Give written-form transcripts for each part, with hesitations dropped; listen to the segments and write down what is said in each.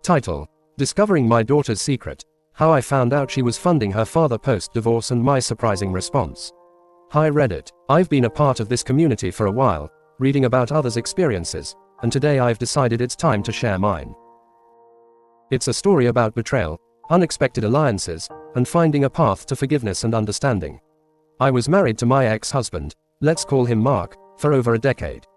Title: Discovering My Daughter's Secret. How I Found Out She Was Funding Her Father Post-Divorce and My Surprising Response. Hi Reddit. I've been a part of this community for a while, reading about others' experiences, and today I've decided it's time to share mine. It's a story about betrayal, unexpected alliances, and finding a path to forgiveness and understanding. I was married to my ex-husband, let's call him Mark, for over a decade.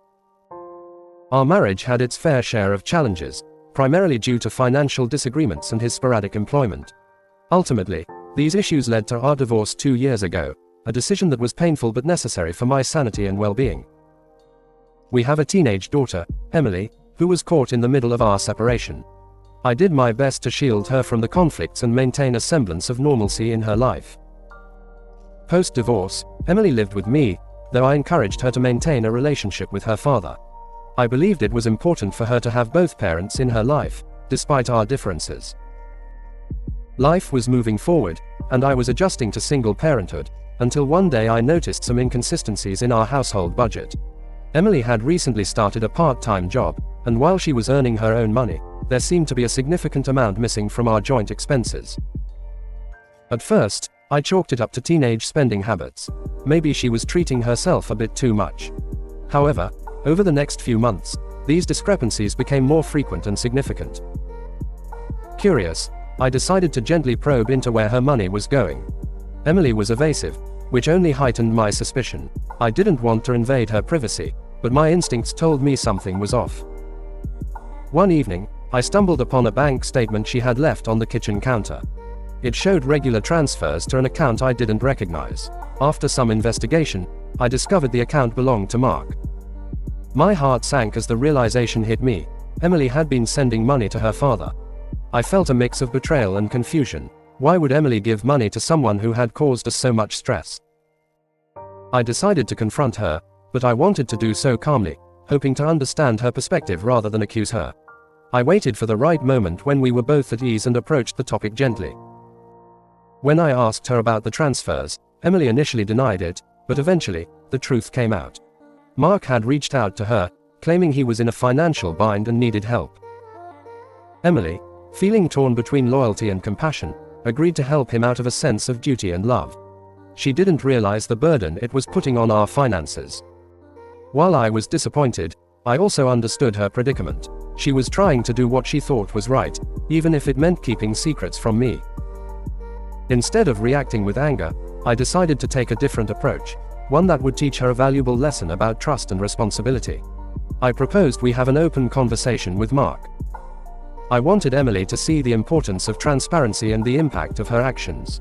Our marriage had its fair share of challenges, primarily due to financial disagreements and his sporadic employment. Ultimately, these issues led to our divorce 2 years ago, a decision that was painful but necessary for my sanity and well-being. We have a teenage daughter, Emily, who was caught in the middle of our separation. I did my best to shield her from the conflicts and maintain a semblance of normalcy in her life. Post-divorce, Emily lived with me, though I encouraged her to maintain a relationship with her father. I believed it was important for her to have both parents in her life, despite our differences. Life was moving forward, and I was adjusting to single parenthood, until one day I noticed some inconsistencies in our household budget. Emily had recently started a part-time job, and while she was earning her own money, there seemed to be a significant amount missing from our joint expenses. At first, I chalked it up to teenage spending habits. Maybe she was treating herself a bit too much. However, over the next few months, these discrepancies became more frequent and significant. Curious, I decided to gently probe into where her money was going. Emily was evasive, which only heightened my suspicion. I didn't want to invade her privacy, but my instincts told me something was off. One evening, I stumbled upon a bank statement she had left on the kitchen counter. It showed regular transfers to an account I didn't recognize. After some investigation, I discovered the account belonged to Mark. My heart sank as the realization hit me. Emily had been sending money to her father. I felt a mix of betrayal and confusion. Why would Emily give money to someone who had caused us so much stress? I decided to confront her, but I wanted to do so calmly, hoping to understand her perspective rather than accuse her. I waited for the right moment when we were both at ease and approached the topic gently. When I asked her about the transfers, Emily initially denied it, but eventually, the truth came out. Mark had reached out to her, claiming he was in a financial bind and needed help. Emily, feeling torn between loyalty and compassion, agreed to help him out of a sense of duty and love. She didn't realize the burden it was putting on our finances. While I was disappointed, I also understood her predicament. She was trying to do what she thought was right, even if it meant keeping secrets from me. Instead of reacting with anger, I decided to take a different approach, one that would teach her a valuable lesson about trust and responsibility. I proposed we have an open conversation with Mark. I wanted Emily to see the importance of transparency and the impact of her actions.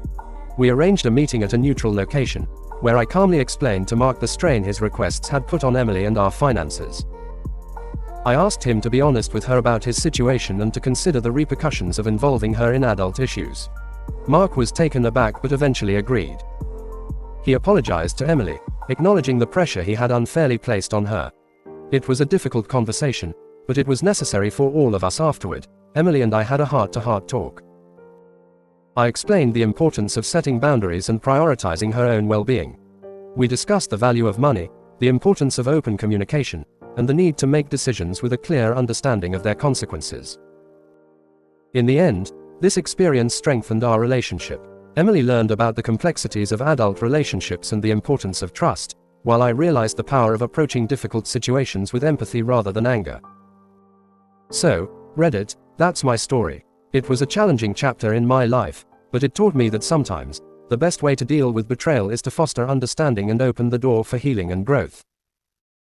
We arranged a meeting at a neutral location, where I calmly explained to Mark the strain his requests had put on Emily and our finances. I asked him to be honest with her about his situation and to consider the repercussions of involving her in adult issues. Mark was taken aback but eventually agreed. He apologized to Emily, acknowledging the pressure he had unfairly placed on her. It was a difficult conversation, but it was necessary for all of us afterward. Emily and I had a heart-to-heart talk. I explained the importance of setting boundaries and prioritizing her own well-being. We discussed the value of money, the importance of open communication, and the need to make decisions with a clear understanding of their consequences. In the end, this experience strengthened our relationship. Emily learned about the complexities of adult relationships and the importance of trust, while I realized the power of approaching difficult situations with empathy rather than anger. So, Reddit, that's my story. It was a challenging chapter in my life, but it taught me that sometimes, the best way to deal with betrayal is to foster understanding and open the door for healing and growth.